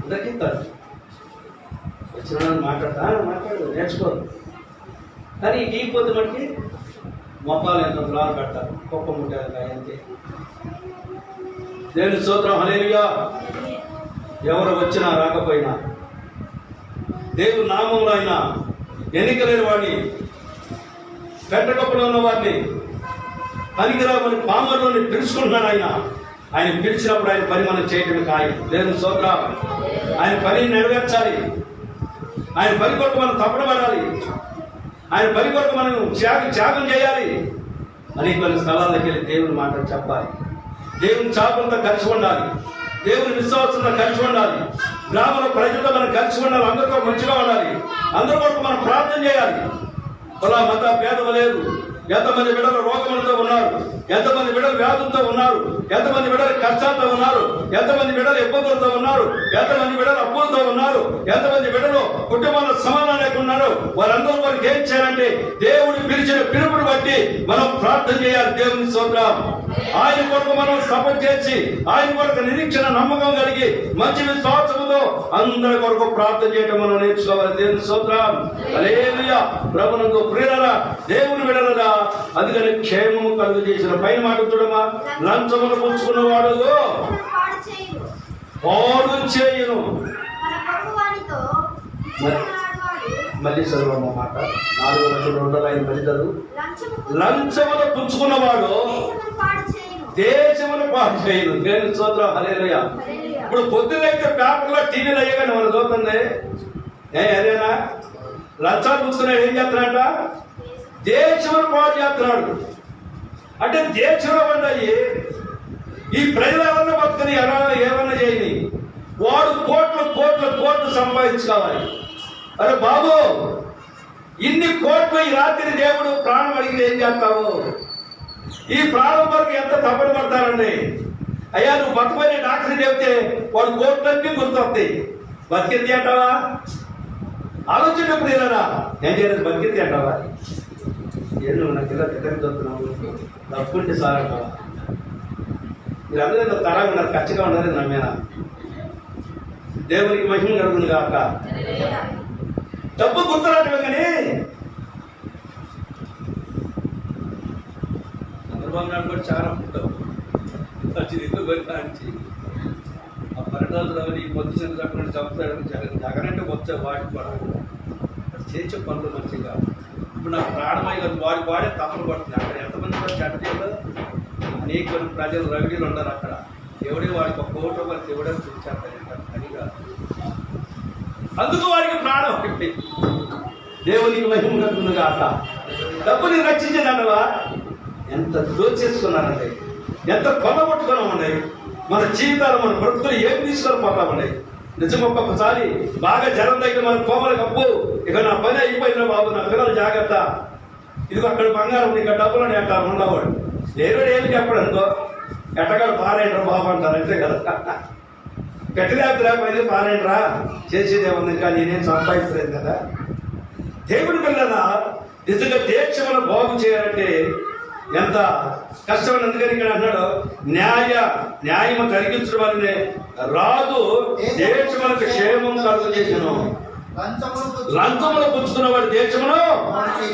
అందరికి ఇస్తాడు. వచ్చిన మాట్లాడు నేర్చుకోరు. కానీ ఈకపోతే మనకి మొక్కలు ఎంత లాలు పెడతారు, కుక్క ముట్టారు అంతే. దేవుని స్తోత్రం, హల్లెలూయా. ఎవరు వచ్చినా రాకపోయినా దేవుని నామంలో అయినా ఎన్నికలేని వాడిని, పెట్టకప్పులో ఉన్న వాడిని, పనికిరామని పామరుని పిలుచుకుంటున్నాడు ఆయన పిలిచినప్పుడు ఆయన పని మనం చేయటమే ఖాయం. దేవుని స్తోత్రం. ఆయన పని నెరవేర్చాలి. ఆయన పని కొరకు మనం తప్పడబడాలి. ఆయన పని కొరకు మనం త్యాగం చేయాలి. అనేక స్థలాలకు వెళ్ళి దేవుని మాటలు చెప్పాలి. దేవుని చాపలతో కలిసి ఉండాలి. దేవుని విశ్వాసంతో కలిసి ఉండాలి. గ్రామంలో ప్రజలతో మనం కలిసి ఉండాలి. అందరితో మంచిగా ఉండాలి. అందరి కొరకు మనం ప్రార్థన చేయాలి. అలా మత భేదం లేదు. ఎంతమంది బిడ్డలు రోగములతో ఉన్నారు, ఎంతమంది బిడ్డలు వ్యాధులతో ఉన్నారు, ఎంతమంది బిడ్డలు కష్టాలతో ఉన్నారు, ఎంతమంది బిడ్డలు ఇబ్బందులతో ఉన్నారు, ఎంతమంది బిడ్డలు అప్పులతో ఉన్నారు, ఎంతమంది బిడ్డలు కుటుంబాల సమానం లేకున్నారు. వారందరూ వారికి ఏం చేయాలంటే దేవుడు పిలిచిన పిలుపుని బట్టి మనం ప్రార్థన చేయాలి. దేవుని స్తోత్రం. ఆయన కొరకు మనం సపోర్ట్ చేసి, ఆయన కొరకు నిరీక్షణ నమ్మకం కలిగి మంచి విశ్వాసముతో అందరి కొరకు ప్రార్థన చేయడం మనం నేర్చుకోవాలి. దేవుని స్తోత్రం, హల్లెలూయా. ప్రభునందు ప్రియులారా, దేవుని బిడ్డలారా, అందుకని క్షేమము కలుగు చేసిన పైన మాట చూడమా, లంచమును పుచ్చుకున్న వాడు పాడు చేయును. మళ్ళీ చదువు మాట 4:2 మళ్ళీ చదువు. లంచమును పుచ్చుకున్నవాడు దేశమును పాడు చేయను. దేవుని స్తోత్రం, హల్లెలూయా. ఇప్పుడు పొద్దునైతే పేపర్లో టీవీలో అయ్యగానే మనం చూస్తుంది అదేనా, లంచాలు పుచ్చుకున్నాడు ఏం చేస్తున్నాడ, దేశమును పాడు చేస్తున్నాడు. అంటే దేశంలో ఉన్నాయి ఈ ప్రజలు ఎవరన్నా బతుకుని ఏమన్నా చేయని వాడు కోట్లు సంపాదించుకోవాలి. అరే బాబు, ఇన్ని కోట్లు ఈ రాత్రి దేవుడు ప్రాణం అడిగితే ఏం చేస్తావు? ఈ ప్రాణం వరకు ఎంత తప్పని పడతారండి. అయ్యా నువ్వు బతుకుపోయిన డాక్టర్ చెప్తే వాడు కోట్లన్నీ గుర్తొస్తాయి. బతికింది అంటావా? ఆలోచించప్పుడు ఏదన్నా ఏం చేయలేదు, బతికింది అంటావా? ఏం నువ్వు నాకు ఇలా తిట్టని చెప్తున్నావు, తప్పుంటే సార్ అంటావా? మీరు అందరూ తరాగా ఉన్నారు, ఖచ్చితంగా ఉన్నది నమ్మేనా? దేవునికి మహిమ కలుగుతుంది కాక. డబ్బు గుర్తురాటమే కానీ చంద్రబాబు నాయుడు కూడా చాలా డబ్బు ఆ పరిణామాలు ఈ పొద్దున్న చెప్పినట్టు చెప్తాడు. జగన్ అంటే వచ్చే వాటి కూడా చేసే పనులు మంచిగా. ఇప్పుడు నాకు ప్రాణమై వాడే తప్పలు పడుతుంది. అక్కడ ఎంతమంది కూడా చట్టంలో అనేక మంది ప్రజలు రవిడీలు ఉన్నారు. అక్కడ ఎవడే వాడికి ఒక కోటి రూపాయలు దేవుడే చూపించారు అనిగా. అందుకు వాడికి ప్రాణం దేవునికి మహిమ కలుగుతుంది కాక. డబ్బుని రక్షించిందన్నవా ఎంత దోచేసుకున్నారండి, ఎంత కొనగొట్టుకున్నామండి. మన జీవితాలు మన బ్రతుకులు ఏం తీసుకొని పోతామండి. నిజం ఒక్కొక్కసారి బాగా జనం దగ్గర మన కోమల కప్పు, ఇక నా పని అయిపోయిన బాబు, నా పిల్లలు జాగ్రత్త, ఇదిగో అక్కడ బంగారం ఇక డబ్బులని అట్లా ఉండవాడు. దేవుడు ఏమి చెప్పడు అనుకో, ఎట్టగాడు పారాయణరా బాబు అంటారు అంతే కదా. గట్టిలేకపోయింది పారాయణరా చేసేది ఏముంది, కానీ నేనేం సంపాదించలేదు కదా. దేవుడి పిల్లల నిజంగా దేశమును బాగు చేయాలంటే ఎంత కష్టమని. అందుకని ఇక్కడ అన్నాడు న్యాయము కలిగించడం వల్లనే రాదు దేశములకు క్షేమం కలుగు చేసను. లంచములు పుచ్చుకున్న వాడు దేశమును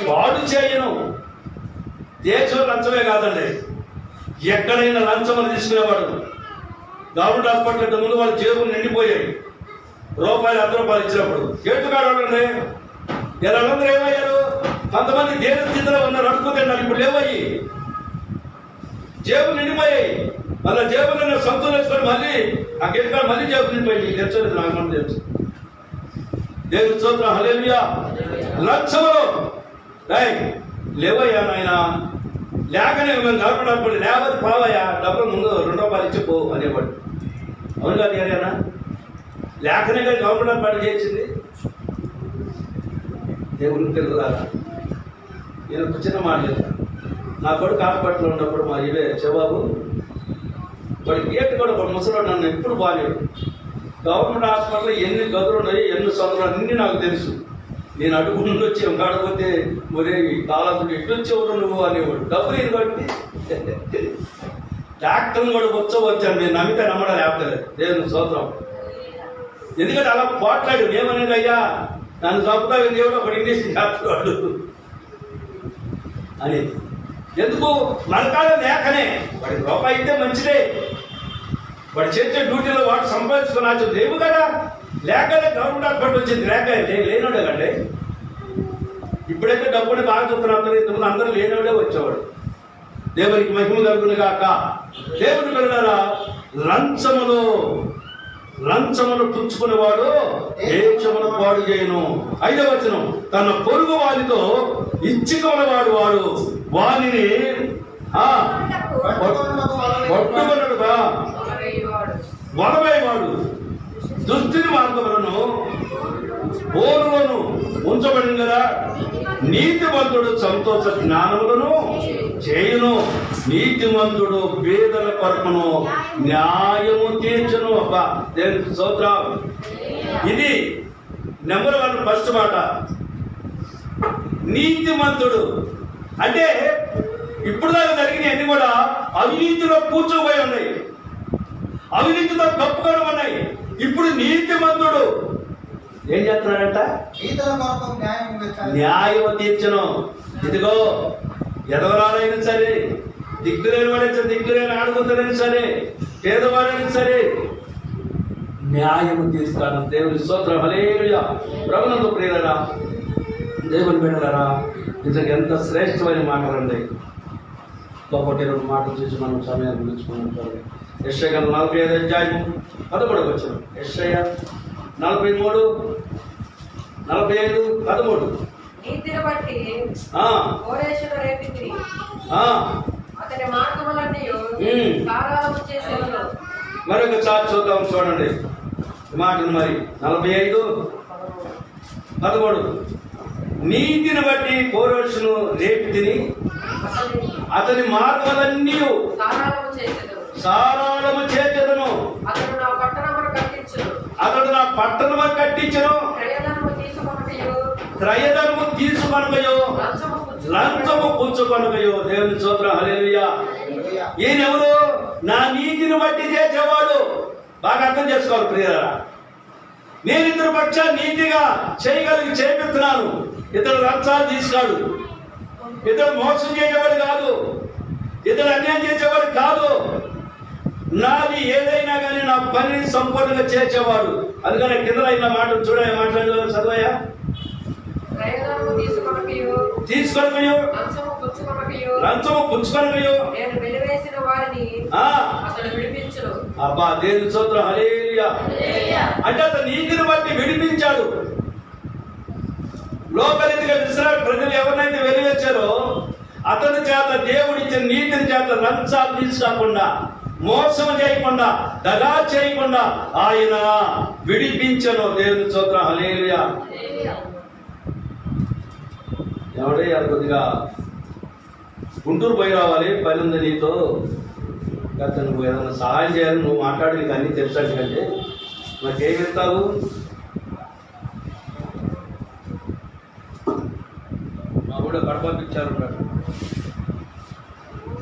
పాడు చేయను. దేశం లంచమే కాదండి, ఎక్కడైనా లంచములు తీసుకునేవాడు. గవర్నమెంట్ హాస్పిటల్ ముందు వాళ్ళ జేబులు నిండిపోయాయి. రూపాయలు ₹100 ఇచ్చినప్పుడు ఏటుకాడండి. ఇలా అందరూ ఏమయ్యారు? కొంతమంది దేని స్థితిలో ఉన్నారు, అడుగుతున్నారు. ఇప్పుడు లేవయ్యి, జేబులు నిండిపోయాయి. మళ్ళీ జేబులు సొంతం వేసుకొని మళ్ళీ ఆ గెలికాడు మళ్ళీ జేబులు నిండిపోయి. తెచ్చలేదు, నాకు మనం తెలుసు. దేవుని స్తోత్రం, హల్లెలూయా. లక్షలు లేవయ్యా నాయన, లేకనే మేము గడపడప్పుడు లేకపోతే పావయ్యా, డబ్బులు ముందు ₹2 ఇచ్చి పో అనేవాడు. అవును కాదు ఏదైనా లేకనే కానీ గవర్నమెంట్ పని చేసింది. దేవుని పిల్లలారా, నేను ఒక చిన్న మాట చెప్తాను. నా కొడుకు హాస్పిటల్లో ఉన్నప్పుడు మా ఇవే శబాబు వాడి గేట్ కూడా ఒక ముసలాడు నన్ను ఎప్పుడు బాగాలేడు. గవర్నమెంట్ హాస్పిటల్లో ఎన్ని గదులు ఉన్నాయి, ఎన్ని సందులు అన్నీ నాకు తెలుసు. నేను అడుగు నుండి వచ్చి కాడపోతే ఒరే కాలాసుడు ఎటు వచ్చేవాడు నువ్వు అనేవాడు. డబ్బు లేదు కాబట్టి డాక్టర్ని కూడా వచ్చాను. నేను నమ్మితే నమ్మడం లేకపోతే దేవుని స్తోత్రం. ఎందుకంటే అలా పోట్లాడు ఏమనేది, అయ్యా నన్ను చంపుతా దేవుడు ఒకటి ఇంగ్లీష్ చేస్తున్నాడు అని. ఎందుకు మన కాడ లేకనే. వాడి రూపాయి అయితే మంచిదే, వాడు చేసే డ్యూటీలో వాడు సంపాదించుకున్నాచ్చు. లేవు కదా, లేకనే గవర్నమెంట్ హాస్పిటల్ వచ్చింది. లేక లేనోడే కండి. ఇప్పుడైతే డబ్బుని బాగా చూస్తున్నారు. ఇంతకుముందు అందరూ లేనోడే వచ్చేవాడు. దేవునికి మహిమ కలుగును గాక. దేవుని కలుగునారా, లంచమును పుచ్చుకునేవాడు దేశమును పాడు చేయను. 5వ వచనం, తన పొరుగు వారితో ఇచ్చికొనవాడు వాడు వానిని పట్టుకొనడుగా వలవేవాడు. దుస్థితి మార్గములను పోరులను ఉంచబడిన కదా. నీతిమంతుడు సంతోష జ్ఞానములను చేయును. నీతిమంతుడు పేదల కొరకును న్యాయము తీర్చును. అబ్బా దేవునికి స్తోత్రం. ఇది నెంబర్ 1 ఫస్ట్ మాట. నీతిమంతుడు అంటే ఇప్పుడు దాకా జరిగినవన్నీ కూడా అవినీతిలో కూర్చోబోయి ఉన్నాయి, అవినీతితో కప్పుకొని ఉన్నాయి. ఇప్పుడు నీతిమంతుడు ఏం చేస్తున్నాడంట? న్యాయం తీర్చను. ఇదిగో ఎదవరాలైనా సరే, దిక్కులేని వాడైతే దిక్కులేని ఆడుకుంటారైనా సరే, పేదవాడైనా సరే న్యాయము తీర్చుతాను. దేవుని స్తోత్రం. హల్లెలూయా. ప్రభునందు ప్రియులారా, దేవుని బిడ్డలారా, నిజంగా ఎంత శ్రేష్టమైన మాటలండి. ఒకటి 2 మాటలు చూసి మనం సమయాన్ని గురించుకుంటాం. యెషయా 45 అధ్యాయం 13 వచనం. యెషయా 43, 45, 13. నీతిని బట్టి కోరేషును రేపితిరి, అతని మార్గములన్నీయు ధారాళము చేసేదను. మరొకసారి చూద్దాం, చూడండి మాటను. మరి 45, 13. నీతిని బట్టి కోరేషును రేపితిని, అతని మార్గములన్నీ సారాళము చేసేదను. అతడు నా పట్టణము కట్టించును. క్రయధనము తీసుకొనకయో లంచము పుచ్చుకొనకయో. దేవుని స్తోత్రం. హల్లెలూయా. ఈయనెవరు? నా నీతిని బట్టి చేసేవాడు. బాగా అర్థం చేసుకోవాలి ప్రియులారా. నేను ఇతరు పక్షాన్ని నీతిగా చేపిస్తున్నాను. ఇతడు లంచాలు తీసుకాడు, ఇతడు మోసం చేసేవాడు కాదు, ఇతడు అన్యాయం చేసేవాడు కాదు. నాది ఏదైనా కానీ నా పనిని సంపూర్ణంగా చేసేవాడు. అందుకని కింద అయిన మాట చూడ మాట్లాడదు. చదవయా. తీసుకొనకయో లంచము పుచ్చుకొనకయో. అబ్బా దేవుని స్తోత్రం. హల్లెలూయా. అంటే అతను నీతిని బట్టి విడిపించాడు. లోకరీతిగా ఇశ్రాయేలు ప్రజలు ఎవరినైతే వెలివేశారో అతని చేత దేవుడిచ్చిన నీతిని చేత లంచాలు తీసుకోకుండా, మోసం చేయకుండా, దగా చేయకుండా ఆయన విడిపించను. దేవుని స్తోత్రం. హల్లెలూయా. ఎవడే కొద్దిగా గుంటూరు పోయి రావాలి, పని ఉంది నీతో, గత నువ్వు ఏదైనా సహాయం చేయాలి, నువ్వు మాట్లాడి నీకు అన్నీ తెలుసంటే నాకేం చెప్తావు? మా కూడా కడపంపించారు ఉన్నాడు.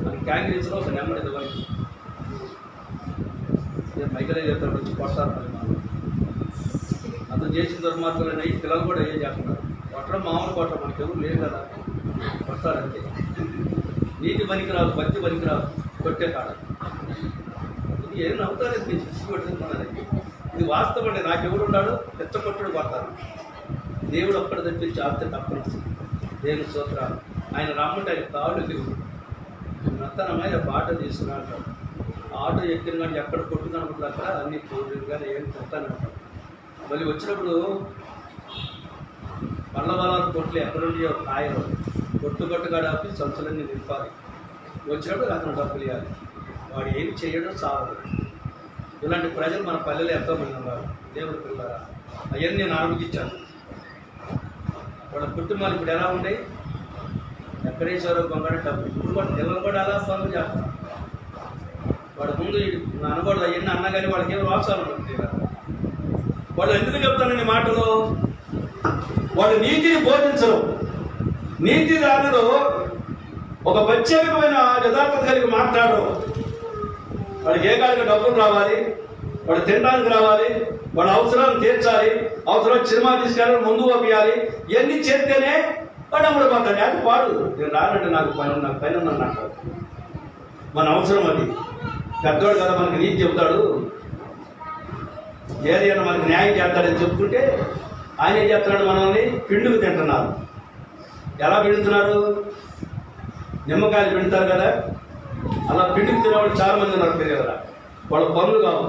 మరి క్యాంగ్రీస్లో ఒక నెంబర్ ఇవ్వాలి. నేను మైకలే చెప్తాడు, వచ్చి కొడతారు. అతను చేసిన దుర్మార్గులైన పిల్లలు కూడా ఏం చేస్తున్నారు. కొట్టడం మామూలు కొట్టడం, మనకి ఎవరు లేదు కదా, కొడతారంతే. నీతి పనికిరాదు, భక్తి పనికిరాదు, కొట్టే కాడ. ఇది ఏం నవ్వుతారు, నేను చిచ్చి కొట్టుకున్నాను. ఇది వాస్తవం అండి. నాకెవరు ఉన్నాడు, పెద్ద కొట్టుడు కొడతారు. దేవుడు ఒక్కడ తెప్పించి ఆపితే తప్పని. దేవుని స్తోత్రాలు. ఆయన రమ్మంటే ఆయన కాళ్ళు దేవుడు నత్తనమైన ఆటో తీసుకున్నా అంటాడు. ఆటో ఎక్కిన కానీ ఎక్కడ కొట్టుకున్నప్పుడు అక్కడ అన్ని కోరికలు కానీ ఏం కొడతాను అంటాడు. మళ్ళీ వచ్చినప్పుడు పళ్ళ బలాలు కొట్లు ఎక్కడుండి కాయలు కొట్టుకాడ ఆపి సంచులన్నీ నింపాలి. వచ్చినప్పుడు అతను డబ్బులు ఇవ్వాలి. వాడు ఏం చేయడం సావదు. ఇలాంటి ప్రజలు మన పల్లెలు ఎంతోమంది ఉన్నారు. దేవుడు పిల్లరా, అవన్నీ నేను ఆలోచించాను. వాళ్ళ కుటుంబాలు ఇప్పుడు ఎలా ఉన్నాయి? ఎక్కడేసారో గొంగడ డబ్బు. ఇప్పుడు కూడా పిల్లలు కూడా అలా పనులు చేస్తారు. వాడు ముందు అనకూడదు అవన్నీ అన్నా కానీ వాళ్ళకి ఏం వాసాలు ఉంటుంది. వాళ్ళు ఎందుకు చెప్తానండి మాటలు? వాడు నీతిని బోధించరు. నీతి దానిలో ఒక ప్రత్యేకమైన యథార్థత కలిగి మాట్లాడరు. వాడికి ఏ కాడికి డబ్బులు రావాలి, వాడు తినడానికి రావాలి, వాడు అవసరాలను తీర్చాలి, అవసరం సినిమా తీసుకెళ్ళాలి, ముందు పంపించాలి, ఇవన్నీ చేస్తేనే వాడు అమ్ముడు పోతాడు. అది వాడు నేను రానంటే నాకు పైన ఉన్నాను. మన అవసరం అది. పెద్దవాడు కదా మనకి నీతి చెబుతాడు, ఏదైనా మనకి న్యాయం చేస్తాడని చెప్పుకుంటే ఆయన ఏం చేస్తున్నాడు, మనల్ని పిండుకు తింటున్నారు. ఎలా పిండుతున్నారు? నిమ్మకాయలు పిండుతారు కదా, అలా పిండుకు తినేవాళ్ళు చాలా మంది ఉన్నారు కదా. వాళ్ళ పనులు కావు.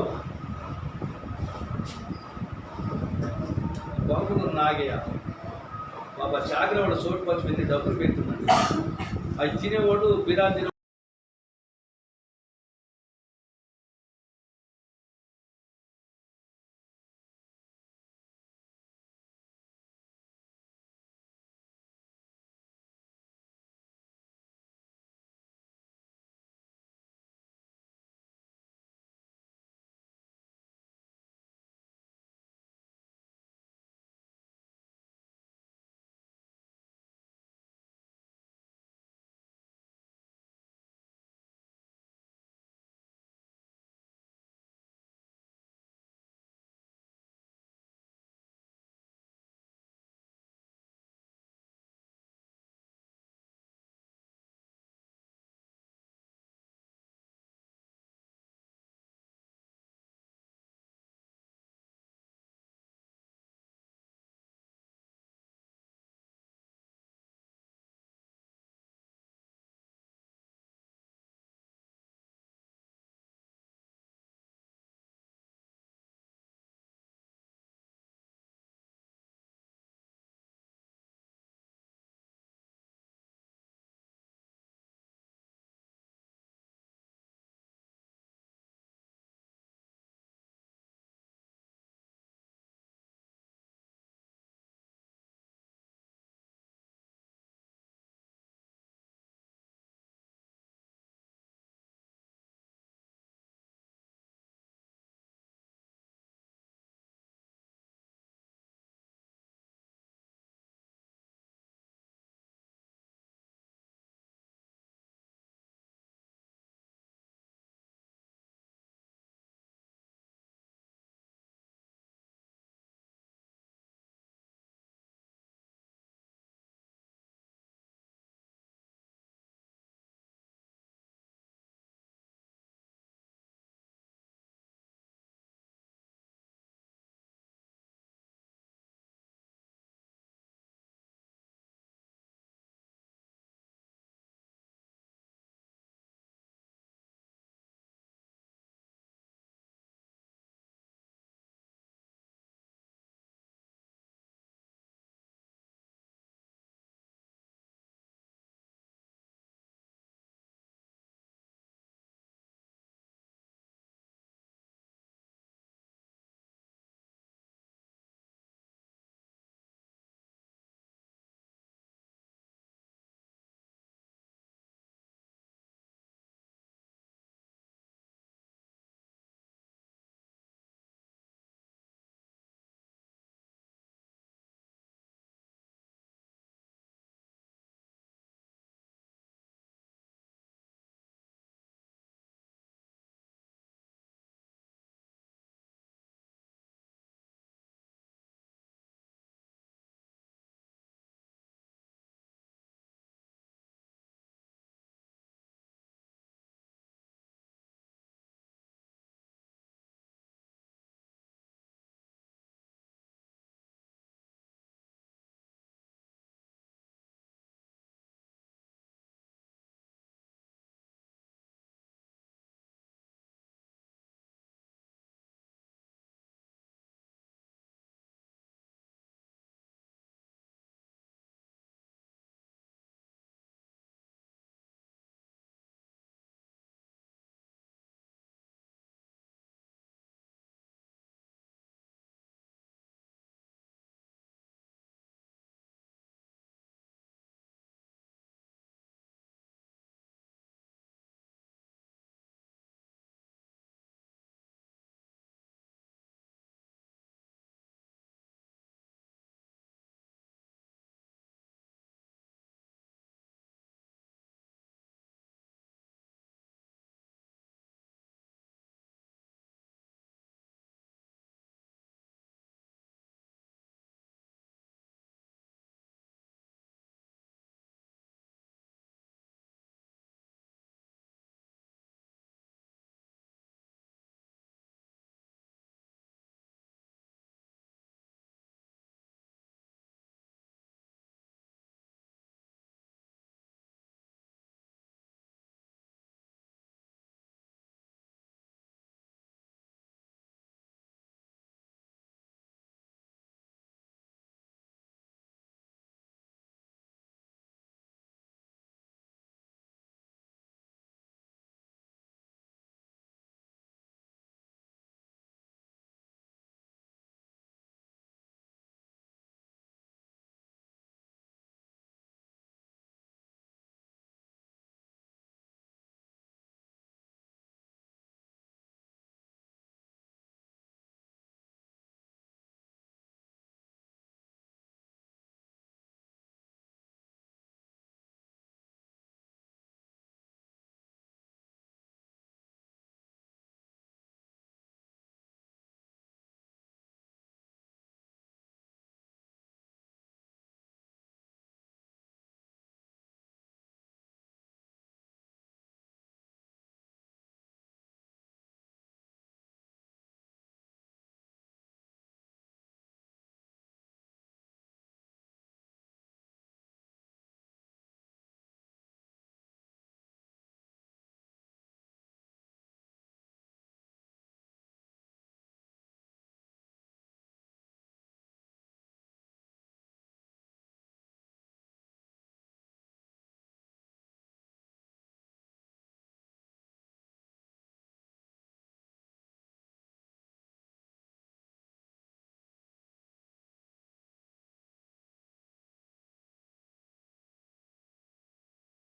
బాబు నాగయ్య బాబా చాకలి వాడు సోటు పచ్చి డబ్బులు పెడుతున్నాడు. అవి తినేవాడు బిర్యానీ